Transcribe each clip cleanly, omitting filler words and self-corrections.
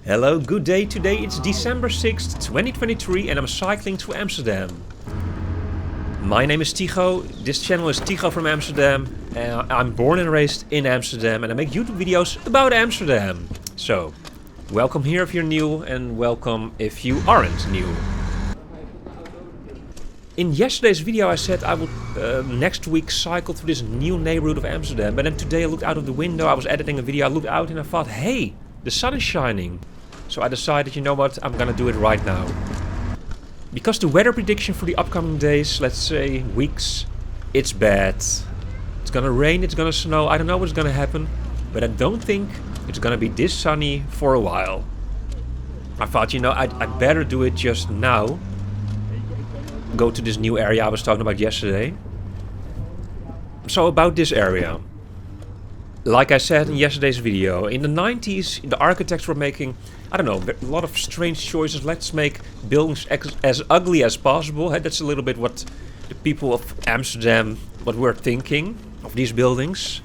Hello, good day. Today it's December 6th, 2023 and I'm cycling through Amsterdam. My name is Tycho, this channel is Tycho from Amsterdam. I'm born and raised in Amsterdam and I make YouTube videos about Amsterdam. So, welcome here if you're new and welcome if you aren't new. In yesterday's video I said I would next week cycle through this new neighborhood of Amsterdam. But then today I looked out of the window, I was editing a video, I looked out and I thought, hey, the sun is shining. So I decided, you know what, I'm gonna do it right now. Because the weather prediction for the upcoming days, let's say weeks, it's bad. It's gonna rain, it's gonna snow, I don't know what's gonna happen. But I don't think it's gonna be this sunny for a while. I thought, you know, I'd better do it just now. Go to this new area I was talking about yesterday. So about this area. Like I said in yesterday's video, in the 90s the architects were making, I don't know, a lot of strange choices. Let's make buildings as ugly as possible. That's a little bit what the people of Amsterdam, what we're thinking of these buildings.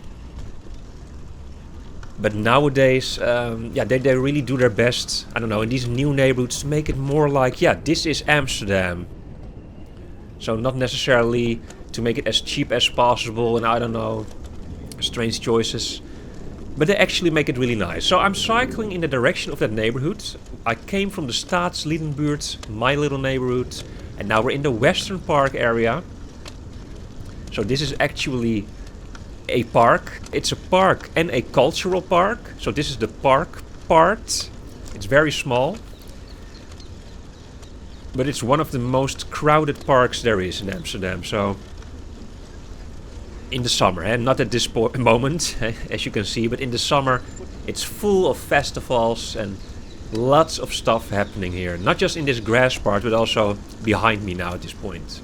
But nowadays, they really do their best, I don't know, in these new neighborhoods to make it more like, yeah, this is Amsterdam. So not necessarily to make it as cheap as possible and I don't know, strange choices. But they actually make it really nice. So I'm cycling in the direction of that neighborhood. I came from the Staatsliedenbuurt, my little neighborhood. And now we're in the Westerpark area. So this is actually a park. It's a park and a cultural park. So this is the park part. It's very small. But it's one of the most crowded parks there is in Amsterdam. So in the summer, not at this moment, as you can see, but in the summer it's full of festivals and lots of stuff happening here. Not just in this grass part, but also behind me now at this point.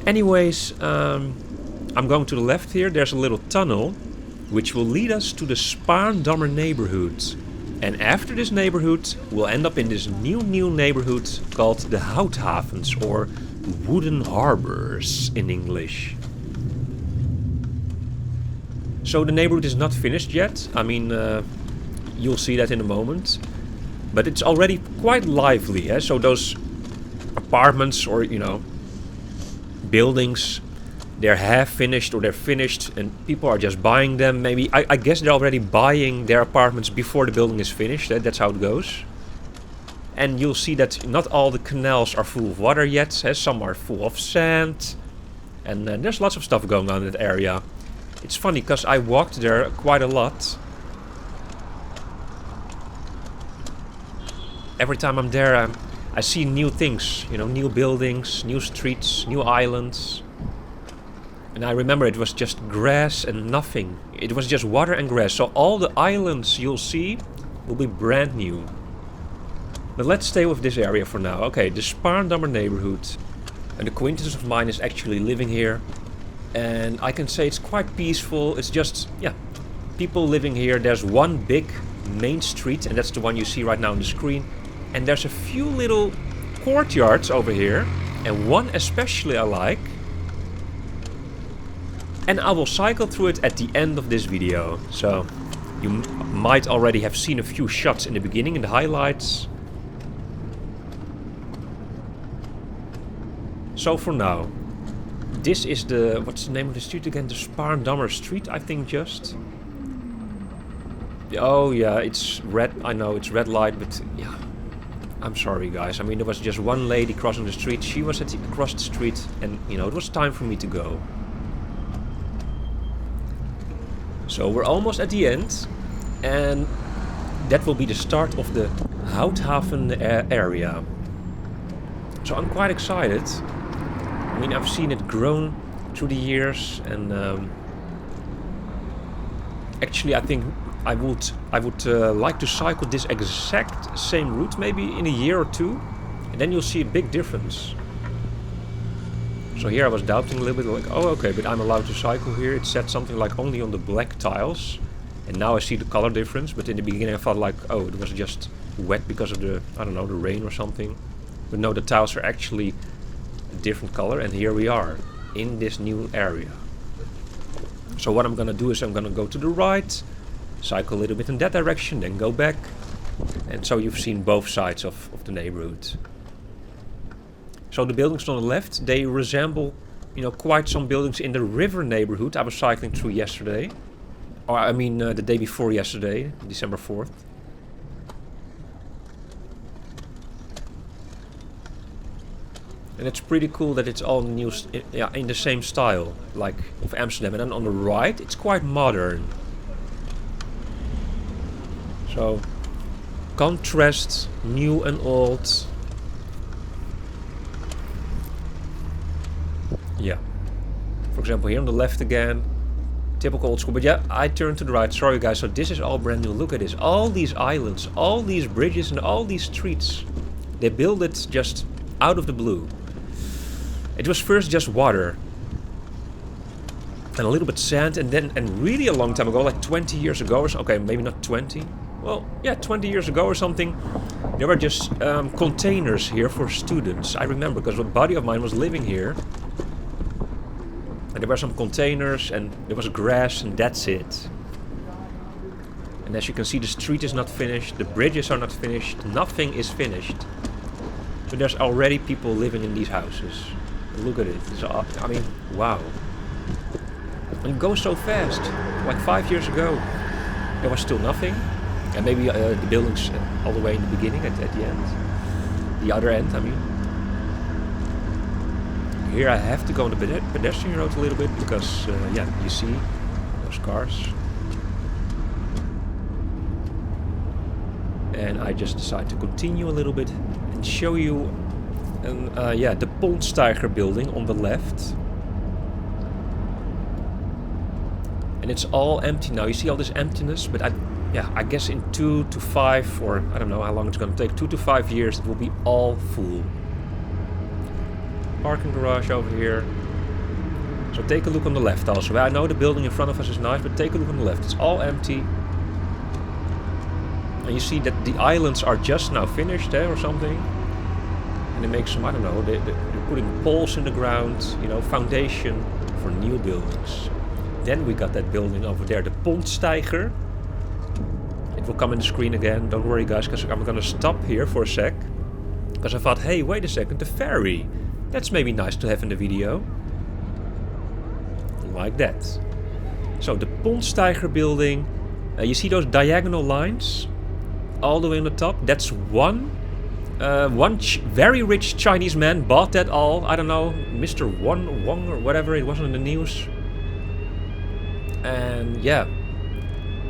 Anyways, I'm going to the left here. There's a little tunnel which will lead us to the Spaarndammer neighborhood. And after this neighborhood, we'll end up in this new neighborhood called the Houthavens, or wooden harbors in English. So the neighborhood is not finished yet. I mean, you'll see that in a moment. But it's already quite lively. Eh? So those apartments or, you know, buildings, they're half finished or they're finished and people are just buying them. Maybe, I guess they're already buying their apartments before the building is finished. That's how it goes. And you'll see that not all the canals are full of water yet. Eh? Some are full of sand. And there's lots of stuff going on in that area. It's funny because I walked there quite a lot. Every time I'm there, I see new things, you know, new buildings, new streets, new islands. And I remember it was just grass and nothing. It was just water and grass. So all the islands you'll see will be brand new. But let's stay with this area for now. Okay, the Spaarndammer neighborhood. An acquaintance of mine is actually living here. And I can say it's quite peaceful. It's just, yeah, people living here. There's one big main street, and that's the one you see right now on the screen. And there's a few little courtyards over here. And one especially I like. And I will cycle through it at the end of this video. So, you might already have seen a few shots in the beginning, in the highlights. So for now, this is the, what's the name of the street again? The Spaarndammerstraat, I think just. Oh yeah, it's red, I know it's red light, but yeah. I'm sorry guys, I mean there was just one lady crossing the street. She was across the street and, you know, it was time for me to go. So we're almost at the end. And that will be the start of the Houthaven area. So I'm quite excited. I mean, I've seen it grown through the years, and actually, I think I would like to cycle this exact same route maybe in a year or two, and then you'll see a big difference. So here I was doubting a little bit, like, oh, okay, but I'm allowed to cycle here. It said something like only on the black tiles, and now I see the color difference. But in the beginning, I thought like, oh, it was just wet because of the, I don't know, the rain or something. But no, the tiles are actually different color, and here we are in this new area. So what I'm gonna do is I'm gonna go to the right, cycle a little bit in that direction, then go back, And so you've seen both sides of the neighborhood. So the buildings on the left, they resemble, you know, quite some buildings in the river neighborhood I was cycling through yesterday. Or I mean the day before yesterday, December 4th. And it's pretty cool that it's all new, in the same style, like of Amsterdam. And then on the right, it's quite modern. So, contrast new and old. Yeah. For example, here on the left again, typical old school. But yeah, I turned to the right. Sorry guys, so this is all brand new. Look at this. All these islands, all these bridges and all these streets. They built it just out of the blue. It was first just water and a little bit sand, and then, and really a long time ago, like 20 years ago or so, okay, maybe not 20. Well, yeah, 20 years ago or something, there were just containers here for students. I remember, because a buddy of mine was living here. And there were some containers, and there was grass, and that's it. And as you can see, the street is not finished, the bridges are not finished, nothing is finished. So there's already people living in these houses. Look at it. So, I mean, wow. And it goes so fast. Like 5 years ago, there was still nothing. And maybe the buildings all the way in the beginning, at the end. The other end, I mean. Here I have to go on the pedestrian road a little bit because, yeah, you see those cars. And I just decided to continue a little bit and show you, yeah, the Pontsteiger building on the left. And it's all empty now. You see all this emptiness, but I guess in 2 to 5, or I don't know how long it's going to take, 2 to 5 years, it will be all full. Parking garage over here. So take a look on the left also. I know the building in front of us is nice, but take a look on the left. It's all empty. And you see that the islands are just now finished there or something. And they make some, I don't know, they're putting poles in the ground, you know, foundation for new buildings. Then we got that building over there, the Pontsteiger. It will come in the screen again, don't worry guys, because I'm gonna stop here for a sec. Because I thought, hey, wait a second, the ferry. That's maybe nice to have in the video. Like that. So the Pontsteiger building, you see those diagonal lines? All the way on the top, that's one very rich Chinese man bought that all. I don't know, Mr. Wong or whatever, it wasn't in the news. And yeah,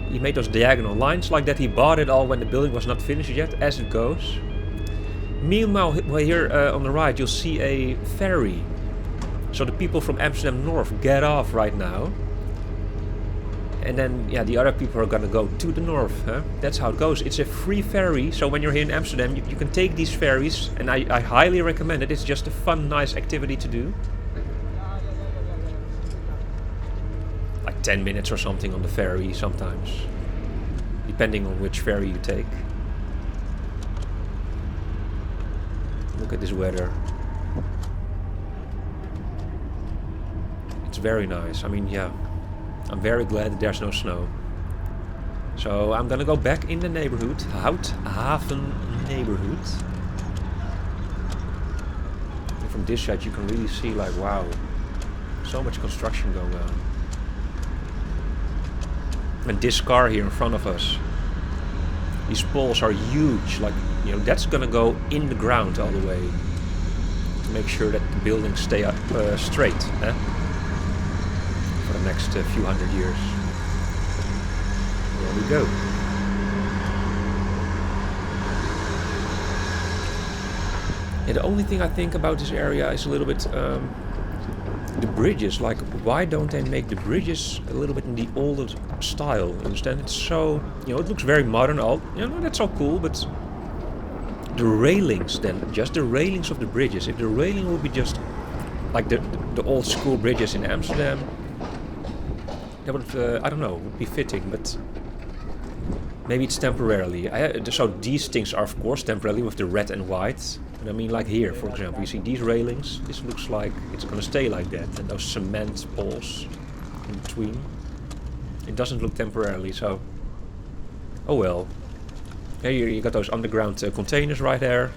he made those diagonal lines like that. He bought it all when the building was not finished yet, as it goes. Meanwhile, here on the right, you'll see a ferry. So the people from Amsterdam North get off right now. And then, yeah, the other people are gonna go to the north, huh? That's how it goes. It's a free ferry, so when you're here in Amsterdam, you can take these ferries, and I highly recommend it. It's just a fun, nice activity to do. Like 10 minutes or something on the ferry sometimes, depending on which ferry you take. Look at this weather. It's very nice. I mean, yeah. I'm very glad that there's no snow. So I'm gonna go back in the neighborhood, Houthaven neighborhood. And from this side you can really see, like, wow, so much construction going on. And this car here in front of us, these poles are huge, like, you know, that's gonna go in the ground all the way to make sure that the buildings stay up straight, eh? For the next few hundred years. There we go. Yeah, the only thing I think about this area is a little bit the bridges. Like, why don't they make the bridges a little bit in the older style? You understand? It's so, you know, it looks very modern. All, you know, that's so cool, but the railings then, just the railings of the bridges. If the railing would be just like the old school bridges in Amsterdam, that would, I don't know, would be fitting, but maybe it's temporarily. So these things are of course temporarily with the red and white. But I mean, like here, for example, you see these railings. This looks like it's gonna stay like that, and those cement poles in between. It doesn't look temporarily, so oh well. Here you got those underground containers right there.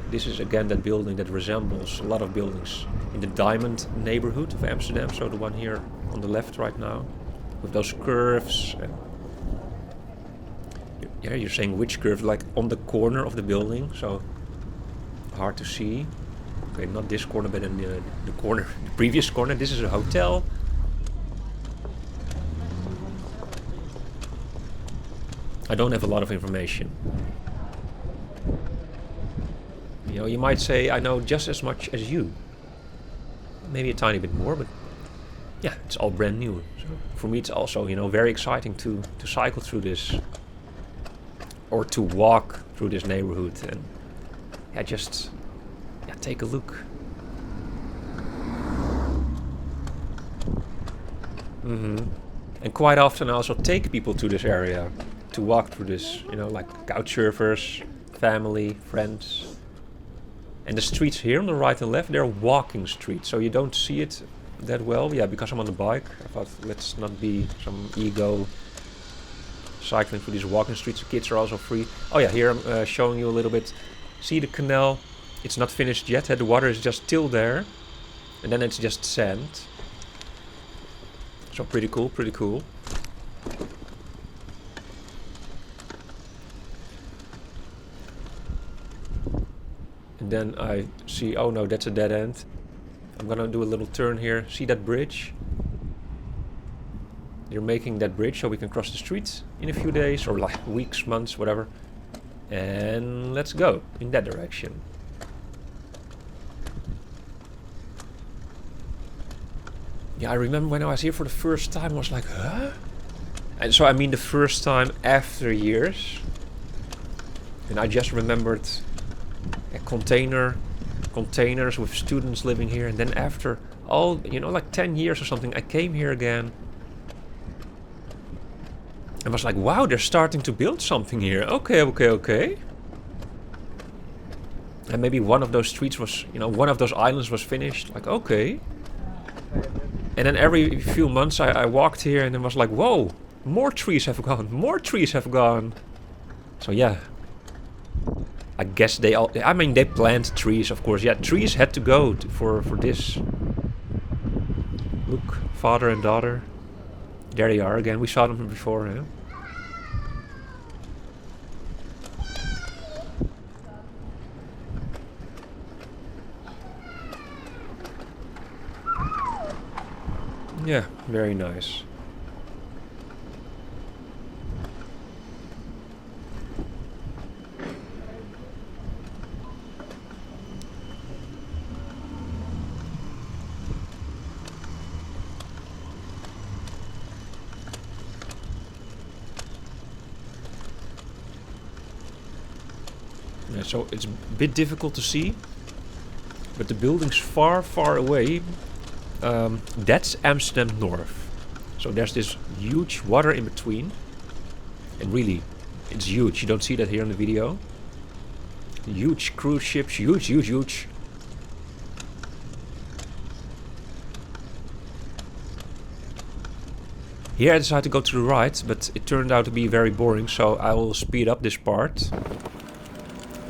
This is again that building that resembles a lot of buildings in the Diamond neighborhood of Amsterdam. So the one here on the left right now, with those curves. Yeah, you're saying which curve? Like on the corner of the building, so hard to see. Okay, not this corner, but in the corner, the previous corner. This is a hotel. I don't have a lot of information. You know, you might say I know just as much as you. Maybe a tiny bit more, but yeah, it's all brand new. So for me, it's also, you know, very exciting to cycle through this, or to walk through this neighborhood, and yeah, just take a look. And quite often I also take people to this area to walk through this, you know, like couch surfers, family, friends. And the streets here on the right and left, they're walking streets, so you don't see it that well. Yeah, because I'm on the bike, I thought let's not be some ego cycling through these walking streets. The kids are also free. Oh yeah, here I'm showing you a little bit. See the canal? It's not finished yet. The water is just still there, and then it's just sand. So pretty cool, pretty cool. And then I see, oh no, that's a dead end. I'm gonna do a little turn here. See that bridge? They're making that bridge so we can cross the street in a few days, or like weeks, months, whatever. And let's go in that direction. Yeah, I remember when I was here for the first time, I was like, huh? And so I mean the first time after years. And I just remembered a containers with students living here. And then after all, you know, like 10 years or something, I came here again. And was like, wow, they're starting to build something here. Okay. And maybe one of those streets was, you know, one of those islands was finished. Like, okay. And then every few months I walked here and it was like, whoa, more trees have gone. So yeah, I guess they plant trees, of course. Yeah, trees had to go for this. Look, father and daughter. There they are again. We saw them before, huh? Yeah, very nice. Yeah, so it's a bit difficult to see, but the building's far, far away. That's Amsterdam North. So there's this huge water in between. And really, it's huge. You don't see that here in the video. Huge cruise ships. Huge. Here I decided to go to the right, but it turned out to be very boring, so I will speed up this part.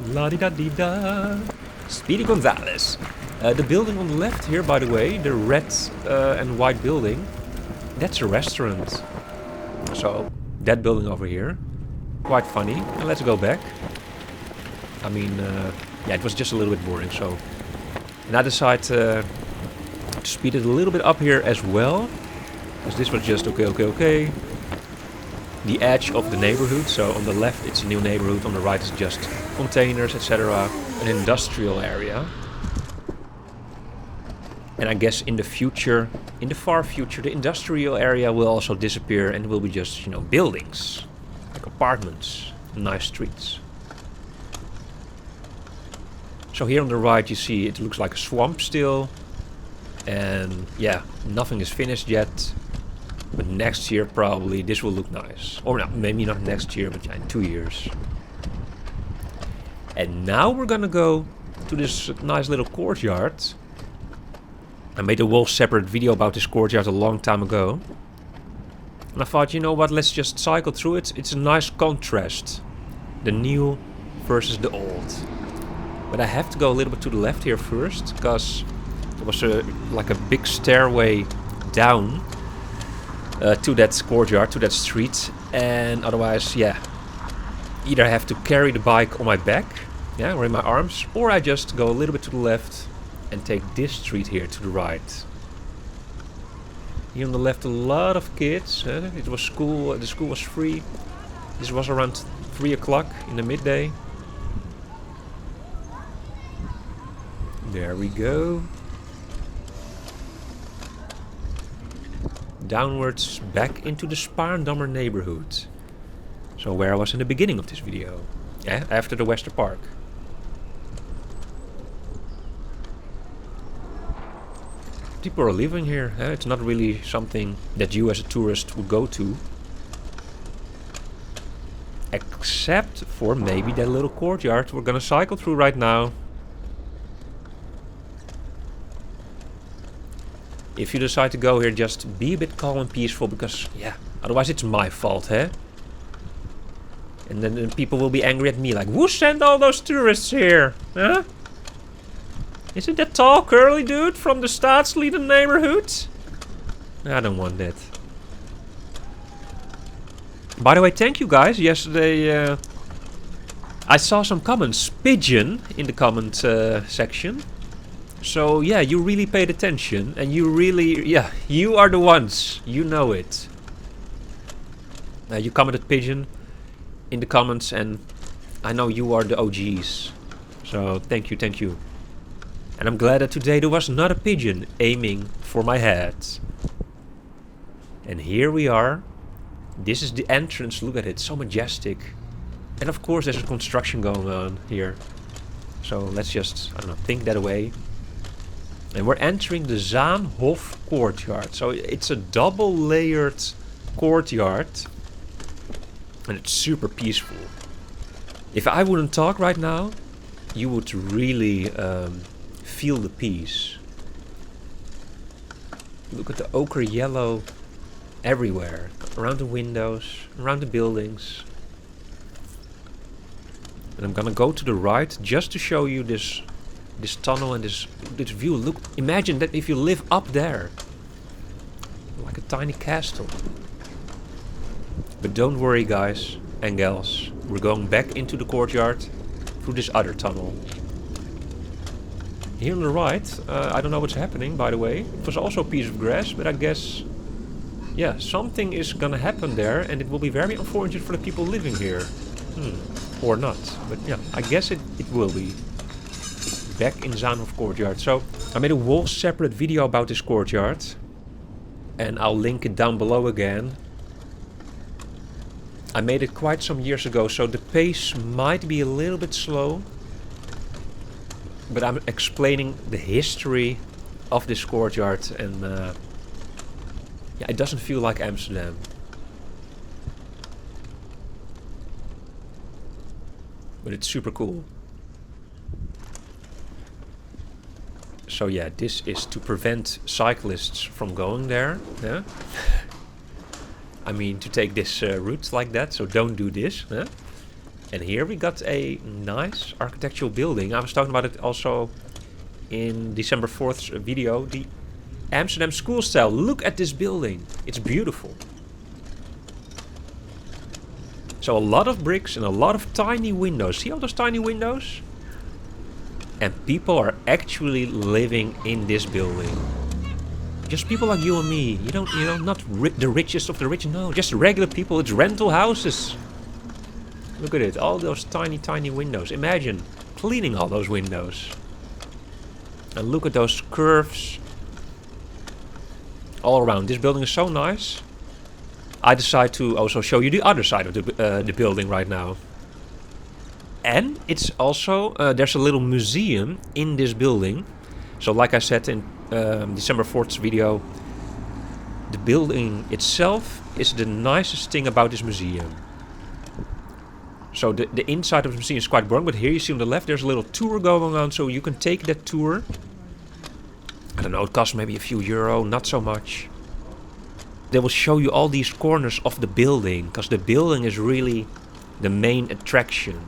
La-di-da-di-da. Speedy Gonzales. The building on the left here, by the way, the red and white building, that's a restaurant. So, that building over here, quite funny. And let's go back. I mean, yeah, it was just a little bit boring, so... And I decided to speed it a little bit up here as well. Because this was just okay. The edge of the neighborhood, so on the left it's a new neighborhood, on the right is just containers, etc. An industrial area. And I guess in the future, in the far future, the industrial area will also disappear and will be just, you know, buildings. Like apartments, nice streets. So here on the right you see it looks like a swamp still. And yeah, nothing is finished yet. But next year probably this will look nice. Or no, maybe not next year, but yeah, in 2 years. And now we're gonna go to this nice little courtyard. I made a whole separate video about this courtyard a long time ago. And I thought, you know what, let's just cycle through it. It's a nice contrast. The new versus the old. But I have to go a little bit to the left here first, because there was like a big stairway down to that courtyard, to that street. And otherwise, yeah, either I have to carry the bike on my back, yeah, or in my arms, or I just go a little bit to the left and take this street here to the right. Here on the left, a lot of kids. It was school. The school was free. This was around 3 o'clock in the midday. There we go. Downwards back into the Spaarndammer neighborhood. So where I was in the beginning of this video. Yeah, after the Westerpark. People are living here. It's not really something that you as a tourist would go to. Except for maybe that little courtyard we're gonna cycle through right now. If you decide to go here, just be a bit calm and peaceful, because, yeah, otherwise it's my fault, eh? And then people will be angry at me, like, who sent all those tourists here? Huh? Is it that tall, curly dude from the Staatslieden neighborhood? I don't want that. By the way, thank you guys. Yesterday, I saw some comments. Pigeon in the comment section. So, yeah, you really paid attention. And you really, yeah, you are the ones. You know it. You commented pigeon in the comments, and I know you are the OGs. So, thank you, thank you. And I'm glad that today there was not a pigeon aiming for my head. And here we are. This is the entrance. Look at it, so majestic. And of course there's a construction going on here. So let's just, I don't know, think that away. And we're entering the Zaanhof courtyard. So it's a double layered courtyard. And it's super peaceful. If I wouldn't talk right now, you would really feel the peace. Look at the ochre yellow everywhere. Around the windows, around the buildings. And I'm gonna go to the right just to show you this tunnel and this view. Look, imagine that if you live up there. Like a tiny castle. But don't worry guys and gals. We're going back into the courtyard through this other tunnel. Here on the right, I don't know what's happening, by the way. It was also a piece of grass, but I guess, yeah, something is gonna happen there, and it will be very unfortunate for the people living here. Or not, but yeah, I guess it will be. Back in Zaanhof courtyard. So, I made a whole separate video about this courtyard. And I'll link it down below again. I made it quite some years ago, so the pace might be a little bit slow. But I'm explaining the history of this courtyard, and yeah, it doesn't feel like Amsterdam. But it's super cool. So yeah, this is to prevent cyclists from going there. Yeah? I mean, to take this route like that, so don't do this. Yeah? And here we got a nice architectural building. I was talking about it also in December 4th's video. The Amsterdam school style. Look at this building. It's beautiful. So a lot of bricks and a lot of tiny windows. See all those tiny windows? And people are actually living in this building. Just people like you and me. You know, not the richest of the rich. No, just regular people. It's rental houses. Look at it, all those tiny, tiny windows. Imagine cleaning all those windows. And look at those curves all around. This building is so nice. I decide to also show you the other side of the building right now. And it's also, there's a little museum in this building. So like I said in December 4th's video, the building itself is the nicest thing about this museum. So the inside of the museum is quite boring, but here you see on the left there's a little tour going on, so you can take that tour. I don't know, it costs maybe a few euro, not so much. They will show you all these corners of the building, because the building is really the main attraction.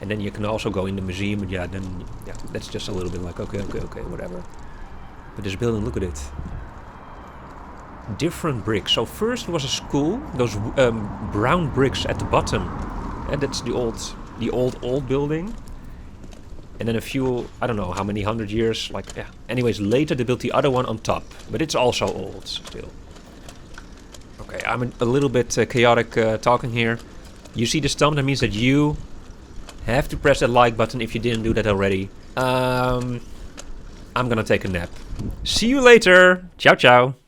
And then you can also go in the museum, and yeah, that's just a little bit like, okay, whatever. But this building, look at it. Different bricks. So first was a school, those brown bricks at the bottom. And that's the old building. And then a few, I don't know how many 100 years, like, yeah. Anyways, later they built the other one on top. But it's also old, still. Okay, I'm a little bit chaotic talking here. You see this thumb, that means that you have to press that like button if you didn't do that already. I'm gonna take a nap. See you later. Ciao, ciao.